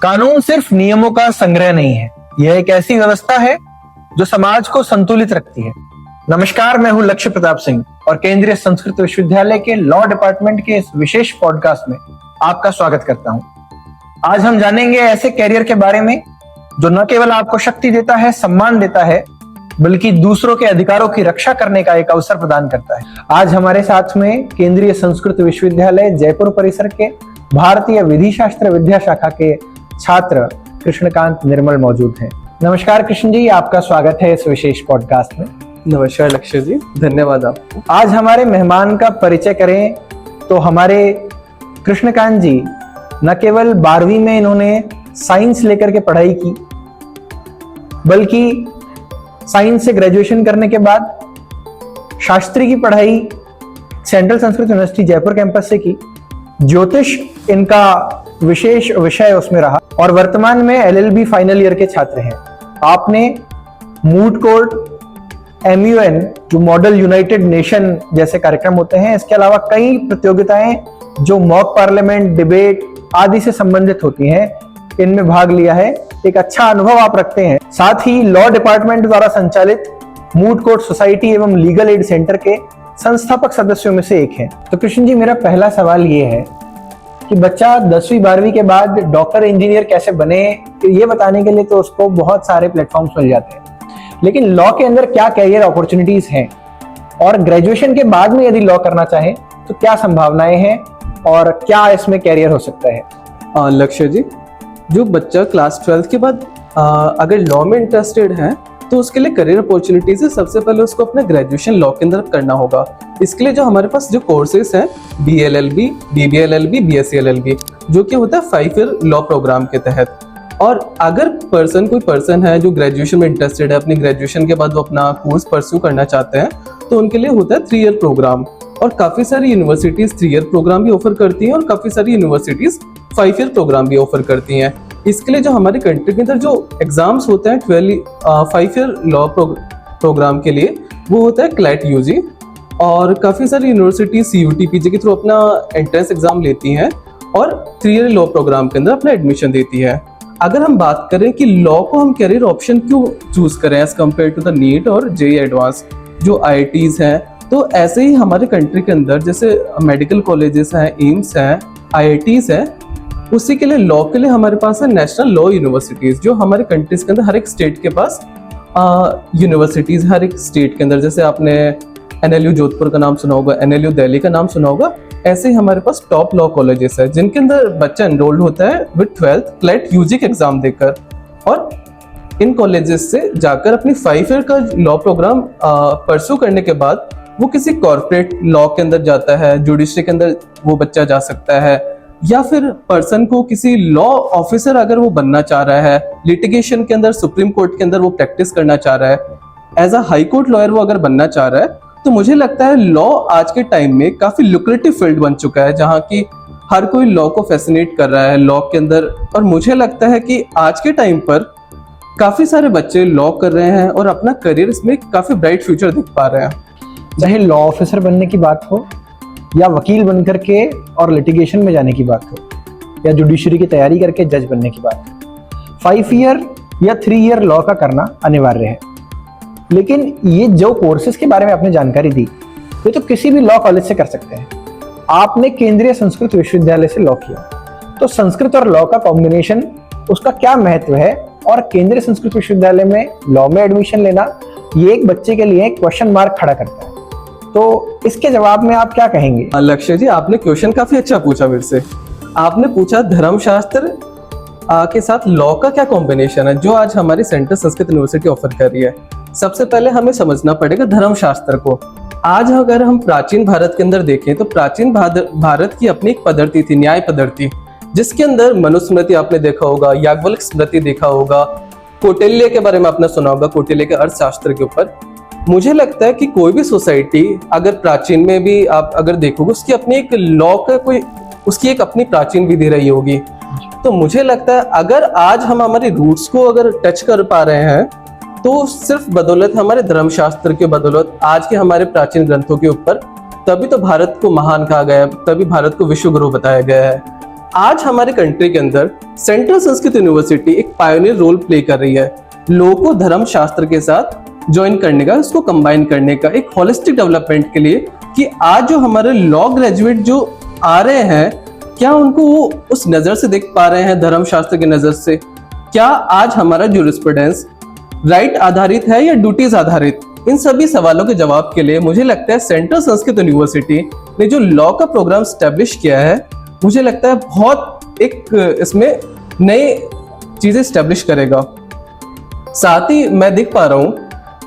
कानून सिर्फ नियमों का संग्रह नहीं है, यह एक ऐसी व्यवस्था है जो समाज को संतुलित रखती है। नमस्कार, मैं हूं लक्ष्य प्रताप सिंह और केंद्रीय संस्कृत विश्वविद्यालय के लॉ डिपार्टमेंट के इस विशेष पॉडकास्ट में आपका स्वागत करता हूं। आज हम जानेंगे ऐसे कैरियर के बारे में जो न केवल आपको शक्ति देता है, सम्मान देता है, बल्कि दूसरों के अधिकारों की रक्षा करने का एक अवसर प्रदान करता है। आज हमारे साथ में केंद्रीय संस्कृत विश्वविद्यालय जयपुर परिसर के भारतीय विधि शास्त्र विद्या शाखा के छात्र कृष्णकांत निर्मल मौजूद हैं। नमस्कार कृष्ण जी, आपका स्वागत है इस विशेष पॉडकास्ट में। नमस्कार लक्ष्य जी, धन्यवाद आपको। आज हमारे मेहमान का परिचय करें तो हमारे कृष्णकांत जी न केवल 12वीं में इन्होंने साइंस लेकर के पढ़ाई की, बल्कि साइंस से ग्रेजुएशन करने के बाद शास्त्री की पढ़ाई central Sanskrit university Jaipur campus से की। ज्योतिष इनका विशेष विषय उसमें रहा और वर्तमान में LLB फाइनल ईयर के छात्र हैं। आपने मूड कोर्ट, MUN जो मॉडल यूनाइटेड नेशन जैसे कार्यक्रम होते हैं, इसके अलावा कई प्रतियोगिताएं जो मॉक पार्लियामेंट, डिबेट आदि से संबंधित होती हैं, इनमें भाग लिया है। एक अच्छा अनुभव आप रखते हैं। साथ ही लॉ डिपार्टमेंट द्वारा संचालित मूड कोर्ट सोसाइटी एवं लीगल एड सेंटर के संस्थापक सदस्यों में से एक हैं। तो कृष्ण जी, मेरा पहला सवाल ये है कि बच्चा 10वीं 12वीं के बाद डॉक्टर इंजीनियर कैसे बने, ये बताने के लिए तो उसको बहुत सारे प्लेटफॉर्म्स मिल जाते हैं, लेकिन लॉ के अंदर क्या कैरियर अपॉर्चुनिटीज हैं और ग्रेजुएशन के बाद में यदि लॉ करना चाहे तो क्या संभावनाएं हैं और क्या इसमें कैरियर हो सकता है? लक्ष्य जी, जो बच्चा क्लास 12 के बाद अगर लॉ में इंटरेस्टेड है तो उसके लिए करियर अपॉर्चुनिटीज है। सबसे पहले उसको अपना ग्रेजुएशन लॉ के अंदर करना होगा। इसके लिए जो हमारे पास जो कोर्सेज हैं BLLB, BBLLB, BSc LLB, जो कि होता है 5 ईयर लॉ प्रोग्राम के तहत। और अगर कोई पर्सन है जो ग्रेजुएशन में इंटरेस्टेड है, अपनी ग्रेजुएशन के बाद वो अपना कोर्स परस्यू करना चाहते हैं, तो उनके लिए होता है 3 ईयर प्रोग्राम। और काफी सारी यूनिवर्सिटीज 3 ईयर प्रोग्राम भी ऑफर करती हैं और काफी सारी यूनिवर्सिटीज 5 ईयर प्रोग्राम भी ऑफर करती हैं। इसके लिए जो हमारी कंट्री के अंदर जो एग्जाम्स होते हैं 5 ईयर लॉ प्रोग्राम के लिए, वो होता है CLAT UG। और काफ़ी सारी यूनिवर्सिटी CUT PG के थ्रू अपना एंट्रेंस एग्जाम लेती हैं और 3 ईयर लॉ प्रोग्राम के अंदर अपना एडमिशन देती है। अगर हम बात करें कि लॉ को हम कैरियर ऑप्शन क्यों चूज करें as compared to the NEET और JEE एडवांस जो IITs हैं, तो ऐसे ही हमारे कंट्री के अंदर जैसे मेडिकल कॉलेजेस हैं, एम्स हैं, IITs हैं, उसी के लिए लॉ के लिए हमारे पास है नेशनल लॉ यूनिवर्सिटीज, जो हमारे कंट्रीज के अंदर हर एक स्टेट के पास यूनिवर्सिटीज, हर एक स्टेट के अंदर, जैसे आपने NLU जोधपुर का नाम सुना होगा, NLU दिल्ली का नाम सुना होगा, ऐसे ही हमारे पास टॉप लॉ कॉलेजेस है जिनके अंदर बच्चा एनरोल्ड होता है विद 12th CLAT UG के एग्जाम देकर। और इन कॉलेजेस से जाकर अपनी 5 ईयर का लॉ प्रोग्राम परस्यू करने के बाद वो किसी कॉर्पोरेट लॉ के अंदर जाता है, जुडिशरी के अंदर वो बच्चा जा सकता है, या फिर पर्सन को किसी लॉ ऑफिसर अगर वो बनना चाह रहा है, लिटिगेशन के अंदर, सुप्रीम कोर्ट के अंदर वो प्रैक्टिस करना चाह रहा है, as a high court lawyer वो अगर बनना चाह रहा है, तो मुझे लगता है लॉ आज के टाइम में काफी लुक्रेटिव फील्ड बन चुका है, जहाँ की हर कोई लॉ को फैसिनेट कर रहा है लॉ के अंदर। और मुझे लगता है कि आज के टाइम पर काफी सारे बच्चे लॉ कर रहे हैं और अपना करियर इसमें काफी ब्राइट फ्यूचर दिख पा रहे हैं। चाहे लॉ ऑफिसर बनने की बात हो या वकील बनकर के और लिटिगेशन में जाने की बात हो या जुडिशरी की तैयारी करके जज बनने की बात हो, 5 ईयर या 3 ईयर लॉ का करना अनिवार्य है। लेकिन ये जो कोर्सेज के बारे में आपने जानकारी दी, ये तो किसी भी लॉ कॉलेज से कर सकते हैं। आपने केंद्रीय संस्कृत विश्वविद्यालय से लॉ किया, तो संस्कृत और लॉ का कॉम्बिनेशन, उसका क्या महत्व है और केंद्रीय संस्कृत विश्वविद्यालय में लॉ में एडमिशन लेना, ये एक बच्चे के लिए क्वेश्चन मार्क खड़ा करता है। तो इसके जवाब में आप क्या कहेंगे? लक्ष्य जी, आपने क्वेश्चन काफी अच्छा पूछा मेरे से। आपने पूछा धर्मशास्त्र के साथ लॉ का क्या कॉम्बिनेशन है, जो आज हमारी सेंट्रल संस्कृत यूनिवर्सिटी ऑफर कर रही है। सबसे पहले हमें समझना पड़ेगा धर्मशास्त्र को। आज अगर हम प्राचीन भारत के अंदर देखें तो प्राचीन भारत की अपनी एक पद्धति थी, न्याय पद्धति, जिसके अंदर मनुस्मृति आपने देखा होगा, याज्ञवल्क्य स्मृति देखा होगा, कौटिल्य के बारे में आपने सुना होगा, कौटिल्य के अर्थशास्त्र के ऊपर। मुझे लगता है कि कोई भी सोसाइटी अगर प्राचीन में भी आप अगर देखोगे, उसकी अपनी एक लॉ का उसकी एक अपनी प्राचीन विधि रही होगी। तो मुझे लगता है अगर आज हम हमारे रूट्स को अगर टच कर पा रहे हैं, तो सिर्फ बदौलत हमारे धर्मशास्त्र के बदौलत, आज के हमारे प्राचीन ग्रंथों के ऊपर, तभी तो भारत को महान कहा गया है, तभी भारत को विश्व गुरु बताया गया है। आज हमारे कंट्री के अंदर सेंट्रल संस्कृत यूनिवर्सिटी एक पायोनियर रोल प्ले कर रही है लोगों को धर्म शास्त्र के साथ ज्वाइन करने का, उसको कंबाइन करने का, एक होलिस्टिक डेवलपमेंट के लिए कि आज जो हमारे लॉ ग्रेजुएट जो आ रहे हैं, क्या उनको वो उस नजर से देख पा रहे हैं, धर्म शास्त्र की नजर से? क्या आज हमारा ज्यूरिस्प्रूडेंस राइट आधारित है या ड्यूटीज आधारित? इन सभी सवालों के जवाब के लिए मुझे लगता है सेंट्रल संस्कृत यूनिवर्सिटी ने जो लॉ का प्रोग्राम स्टैब्लिश किया है, मुझे लगता है बहुत एक इसमें नई चीजें स्टैब्लिश करेगा। साथ ही मैं देख पा रहा हूं,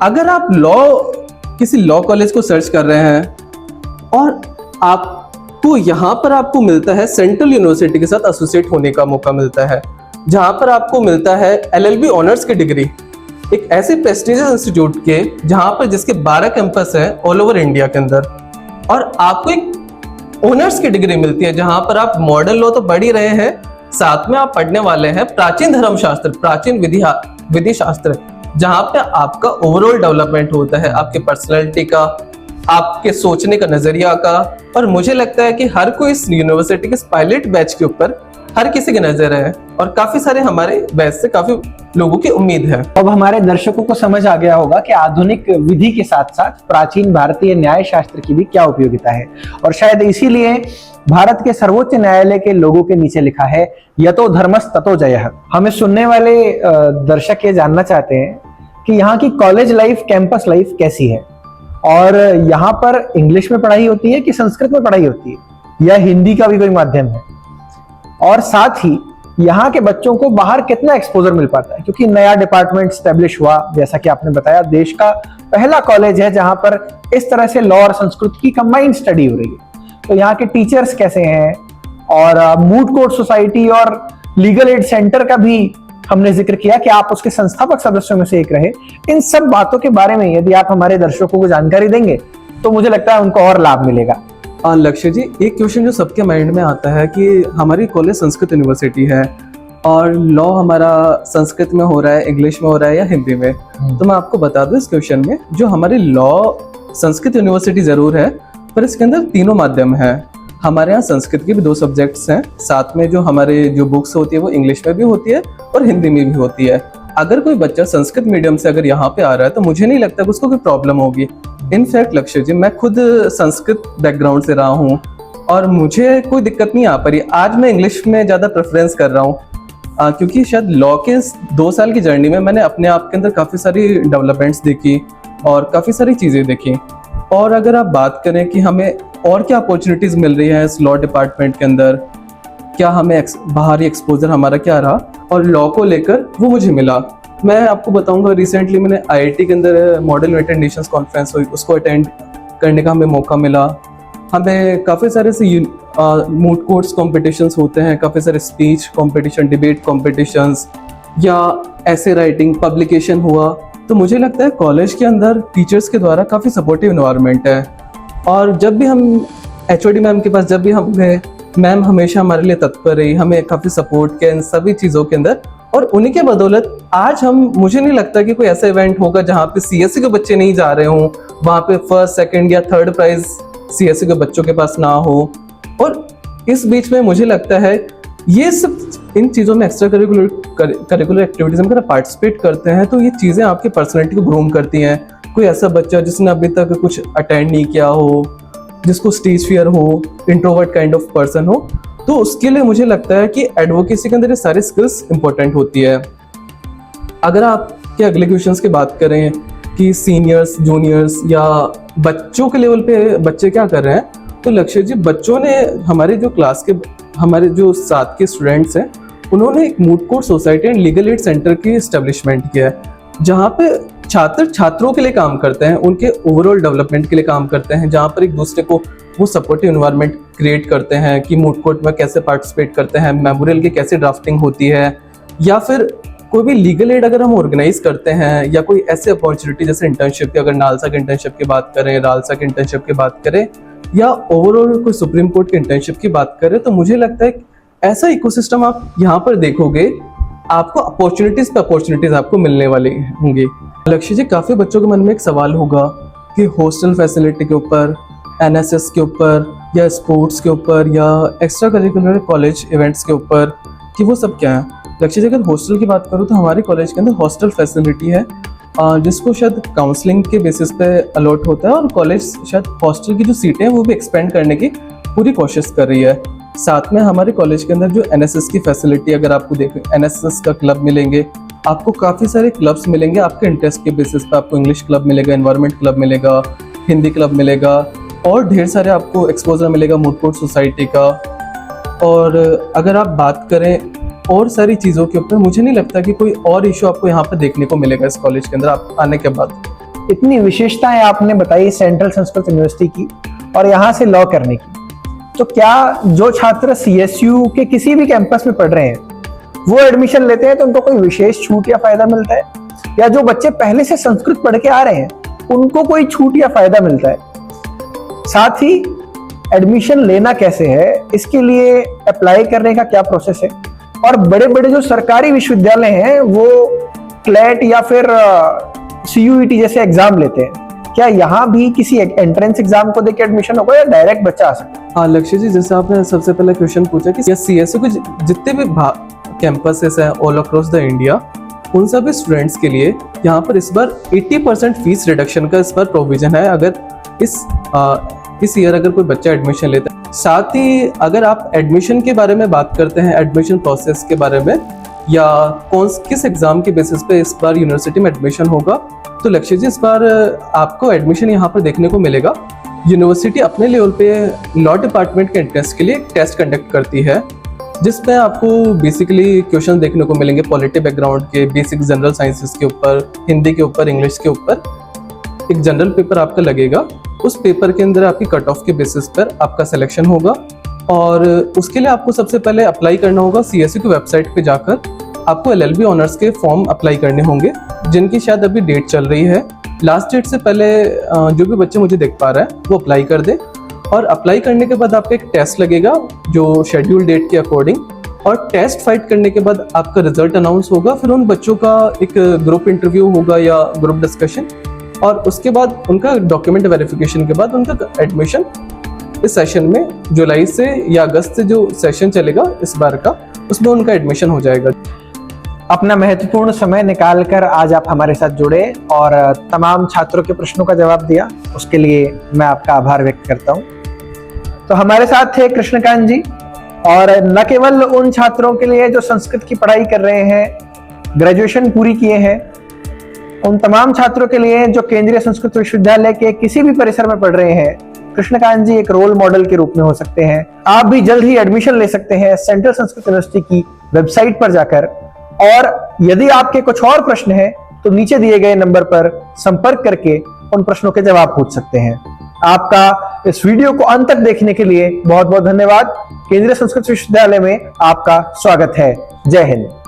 अगर आप किसी लॉ कॉलेज को सर्च कर रहे हैं और आपको यहाँ पर आपको मिलता है सेंट्रल यूनिवर्सिटी के साथ एसोसिएट होने का मौका मिलता है, जहां पर आपको मिलता है LLB ऑनर्स की डिग्री एक ऐसे प्रेस्टिजियस इंस्टीट्यूट के जहां पर जिसके 12 कैंपस है ऑल ओवर इंडिया के अंदर, और आपको एक ऑनर्स की डिग्री मिलती है जहां पर आप मॉडर्न लॉ तो पढ़ ही रहे हैं, साथ में आप पढ़ने वाले हैं प्राचीन धर्म शास्त्र, प्राचीन विधि शास्त्र, जहां पे आपका ओवरऑल डेवलपमेंट होता है, आपके पर्सनैलिटी का, आपके सोचने का नजरिया का। और मुझे लगता है कि हर कोई इस यूनिवर्सिटी के पायलट बैच के ऊपर हर किसी की नजर है और काफी सारे हमारे बैच से काफी लोगों की उम्मीद है। अब हमारे दर्शकों को समझ आ गया होगा कि आधुनिक विधि के साथ साथ प्राचीन भारतीय न्याय शास्त्र की भी क्या उपयोगिता है, और शायद इसीलिए भारत के सर्वोच्च न्यायालय के लोगों के नीचे लिखा है यतो धर्मस् ततो जयः। हमें सुनने वाले दर्शक ये जानना चाहते हैं कि यहाँ की कॉलेज लाइफ, कैंपस लाइफ कैसी है, और यहाँ पर इंग्लिश में पढ़ाई होती है कि संस्कृत में पढ़ाई होती है, या हिंदी का भी कोई माध्यम है, और साथ ही यहाँ के बच्चों को बाहर कितना एक्सपोजर मिल पाता है, क्योंकि नया डिपार्टमेंट स्टैब्लिश हुआ, जैसा कि आपने बताया, देश का पहला कॉलेज है जहां पर इस तरह से लॉ और संस्कृत की कंबाइंड स्टडी हो रही है। तो यहाँ के टीचर्स कैसे हैं, और मूड कोर्ट सोसाइटी और लीगल एड सेंटर का भी हमने जिक्र किया कि आप उसके संस्थापक सदस्यों में से एक रहे। इन सब बातों के बारे में यदि आप हमारे दर्शकों को जानकारी देंगे तो मुझे लगता है उनको और लाभ मिलेगा। लक्ष्य जी, एक क्वेश्चन जो सबके माइंड में आता है कि हमारी कॉलेज संस्कृत यूनिवर्सिटी है और लॉ हमारा संस्कृत में हो रहा है, इंग्लिश में हो रहा है या हिंदी में? तो मैं आपको बता दूं इस क्वेश्चन में, जो हमारी लॉ संस्कृत यूनिवर्सिटी जरूर है, पर इसके अंदर तीनों माध्यम है। हमारे यहाँ संस्कृत के भी 2 सब्जेक्ट्स हैं, साथ में जो हमारे जो बुक्स होती है वो इंग्लिश में भी होती है और हिंदी में भी होती है। अगर कोई बच्चा संस्कृत मीडियम से अगर यहाँ पे आ रहा है तो मुझे नहीं लगता कि उसको कोई प्रॉब्लम होगी। इनफैक्ट लक्ष्य जी, मैं खुद संस्कृत बैकग्राउंड से रहा हूँ और मुझे कोई दिक्कत नहीं आ पा रही। आज मैं इंग्लिश में ज़्यादा प्रेफरेंस कर रहा हूँ, क्योंकि शायद लॉ के 2 साल की जर्नी में मैंने अपने आप के अंदर काफ़ी सारी डेवलपमेंट्स देखी और काफ़ी सारी चीज़ें देखी। और अगर आप बात करें कि हमें और क्या अपॉर्चुनिटीज़ मिल रही हैं इस लॉ डिपार्टमेंट के अंदर, क्या हमें बाहरी एक्सपोजर हमारा क्या रहा और लॉ को लेकर वो मुझे मिला, मैं आपको बताऊंगा। रिसेंटली मैंने IIT के अंदर मॉडल यूनाइटेड नेशंस कॉन्फ्रेंस हुई, उसको अटेंड करने का हमें मौका मिला। हमें काफ़ी सारे से मूड कोर्ट्स कॉम्पिटिशन्स होते हैं, काफ़ी सारे स्पीच कॉम्पिटिशन, डिबेट कॉम्पिटिशन्स या ऐसे राइटिंग पब्लिकेशन हुआ। तो मुझे लगता है कॉलेज के अंदर टीचर्स के द्वारा काफ़ी सपोर्टिव इन्वायरमेंट है। और जब भी हम HOD मैम के पास जब भी हम गए, मैम हमेशा हमारे लिए तत्पर रही, हमें काफ़ी सपोर्ट किया इन सभी चीज़ों के अंदर। और उन्हीं के बदौलत आज मुझे नहीं लगता कि कोई ऐसा इवेंट होगा जहाँ पे CSE के बच्चे नहीं जा रहे हों, वहाँ पे 1st, 2nd या 3rd प्राइज CSE के बच्चों के पास ना हो। और इस बीच में मुझे लगता है ये सब इन चीज़ों में एक्स्ट्रा करिकुलर एक्टिविटीज में अगर पार्टिसिपेट करते हैं तो ये चीज़ें आपकी पर्सनैलिटी को ग्रूम करती हैं। कोई ऐसा बच्चा जिसने अभी तक कुछ अटेंड नहीं किया हो, जिसको स्टेज फियर हो, इंट्रोवर्ट काइंड ऑफ पर्सन हो, तो उसके लिए मुझे लगता है कि एडवोकेसी के अंदर ये सारी स्किल्स इंपॉर्टेंट होती है। अगर आपके अगले क्वेश्चंस की बात करें कि सीनियर्स, जूनियर्स या बच्चों के लेवल पे बच्चे क्या कर रहे हैं, तो लक्ष्य जी, बच्चों ने हमारे जो क्लास के हमारे जो साथ के स्टूडेंट्स हैं, उन्होंने एक moot court society and legal aid centre की एस्टेब्लिशमेंट किया है, जहाँ पे छात्र छात्रों के लिए काम करते हैं, उनके ओवरऑल डेवलपमेंट के लिए काम करते हैं, जहाँ पर एक दूसरे को वो सपोर्टिव एनवायरनमेंट क्रिएट करते हैं कि मूड कोर्ट में कैसे पार्टिसिपेट करते हैं, मेमोरियल की कैसे ड्राफ्टिंग होती है, या फिर कोई भी लीगल एड अगर हम ऑर्गेनाइज करते हैं या कोई ऐसे अपॉर्चुनिटी जैसे इंटर्नशिप की, अगर नालसा की इंटर्नशिप की बात करें, रालसा की इंटर्नशिप की बात करें, या ओवरऑल कोई सुप्रीम कोर्ट की इंटर्नशिप की बात करें, तो मुझे लगता है ऐसा इकोसिस्टम आप यहाँ पर देखोगे, आपको अपॉर्चुनिटीज पे अपॉर्चुनिटीज आपको मिलने वाली होंगी। लक्ष्य जी, काफ़ी बच्चों के मन में एक सवाल होगा कि हॉस्टल फैसिलिटी के ऊपर, NSS के ऊपर या स्पोर्ट्स के ऊपर या एक्स्ट्रा करिकुलर कॉलेज इवेंट्स के ऊपर कि वो सब क्या है। लक्ष्य जी, अगर हॉस्टल की बात करूँ तो हमारे कॉलेज के अंदर हॉस्टल फैसिलिटी है जिसको शायद काउंसलिंग के बेसिस पे अलॉट होता है, और कॉलेज शायद हॉस्टल की जो सीटें हैं वो भी एक्सपेंड करने की पूरी कोशिश कर रही है। साथ में हमारे कॉलेज के अंदर जो एनएसएस की फैसिलिटी, अगर आपको देखें एनएसएस का क्लब मिलेंगे, आपको काफ़ी सारे क्लब्स मिलेंगे आपके इंटरेस्ट के बेसिस पे। आपको इंग्लिश क्लब मिलेगा, एनवायरनमेंट क्लब मिलेगा, हिंदी क्लब मिलेगा, और ढेर सारे आपको एक्सपोजर मिलेगा मूड कोर्ट सोसाइटी का। और अगर आप बात करें और सारी चीज़ों के ऊपर, मुझे नहीं लगता कि कोई और इशू आपको यहाँ पर देखने को मिलेगा इस कॉलेज के अंदर आप आने के बाद। इतनी विशेषताएं आपने बताई सेंट्रल संस्कृत यूनिवर्सिटी की और यहाँ से लॉ करने की, तो क्या जो छात्र सीएसयू के किसी भी कैंपस में पढ़ रहे हैं वो एडमिशन लेते हैं तो उनको कोई विशेष छूट या फायदा मिलता है, या जो बच्चे पहले से संस्कृत पढ़ के आ रहे हैं उनको कोई छूट या फायदा मिलता है? साथ ही एडमिशन लेना कैसे है, इसके लिए अप्लाई करने का क्या प्रोसेस है, और बड़े बड़े जो सरकारी विश्वविद्यालय हैं वो क्लैट या फिर सीयूईटी जैसे एग्जाम लेते हैं, क्या यहाँ भी किसी एंट्रेंस एग्जाम को देकर एडमिशन होगा या डायरेक्ट बच्चा आ सकता है? हाँ लक्ष्य जी, जैसे आपने सबसे पहले क्वेश्चन पूछा कि सीएसयू के जितने भी कैंपसेस हैं ऑल अक्रॉस द इंडिया, उन सभी स्टूडेंट्स के लिए यहाँ पर इस बार 80% फीस रिडक्शन का इस बार प्रोविजन है अगर इस ईयर अगर कोई बच्चा एडमिशन लेता है। साथ ही अगर आप एडमिशन के बारे में बात करते हैं, एडमिशन प्रोसेस के बारे में, या किस एग्जाम के बेसिस पे इस बार यूनिवर्सिटी में एडमिशन होगा, तो लक्ष्य जी इस बार आपको एडमिशन यहाँ पर देखने को मिलेगा। यूनिवर्सिटी अपने लेवल पे लॉ डिपार्टमेंट के एंट्रेंस के लिए एक टेस्ट कंडक्ट करती है जिसमें आपको बेसिकली क्वेश्चन देखने को मिलेंगे पॉलिटी बैकग्राउंड के, बेसिक जनरल साइंसेस के ऊपर, हिंदी के ऊपर, इंग्लिश के ऊपर। एक जनरल पेपर आपका लगेगा, उस पेपर के अंदर आपकी कट ऑफ के बेसिस पर आपका सिलेक्शन होगा, और उसके लिए आपको सबसे पहले अप्लाई करना होगा सीएसयू की वेबसाइट पे जाकर। आपको एलएलबी ऑनर्स के फॉर्म अप्लाई करने होंगे जिनकी शायद अभी डेट चल रही है। लास्ट डेट से पहले जो भी बच्चे मुझे देख पा रहे हैं वो अप्लाई कर दे, और अप्लाई करने के बाद आपका एक टेस्ट लगेगा जो शेड्यूल डेट के अकॉर्डिंग, और टेस्ट फाइट करने के बाद आपका रिजल्ट अनाउंस होगा। फिर उन बच्चों का एक ग्रुप इंटरव्यू होगा या ग्रुप डिस्कशन, और उसके बाद उनका डॉक्यूमेंट वेरिफिकेशन के बाद उनका एडमिशन इस सेशन में जुलाई से या अगस्त से जो सेशन चलेगा इस बार का, उसमें उनका एडमिशन हो जाएगा। अपना महत्वपूर्ण समय निकालकर आज आप हमारे साथ जुड़े और तमाम छात्रों के प्रश्नों का जवाब दिया, उसके लिए मैं आपका आभार व्यक्त करता हूं। तो हमारे साथ थे कृष्णकांत जी, और न केवल उन छात्रों के लिए जो संस्कृत की पढ़ाई कर रहे हैं, ग्रेजुएशन पूरी किए हैं, उन तमाम छात्रों के लिए जो केंद्रीय संस्कृत विश्वविद्यालय के किसी भी परिसर में पढ़ रहे हैं, कृष्णकांत जी एक रोल मॉडल के रूप में हो सकते हैं। आप भी जल्द ही एडमिशन ले सकते हैं सेंट्रल संस्कृत यूनिवर्सिटी की वेबसाइट पर जाकर, और यदि आपके कुछ और प्रश्न हैं तो नीचे दिए गए नंबर पर संपर्क करके उन प्रश्नों के जवाब पूछ सकते हैं। आपका इस वीडियो को अंत तक देखने के लिए बहुत बहुत धन्यवाद। केंद्रीय संस्कृत विश्वविद्यालय में आपका स्वागत है। जय हिंद।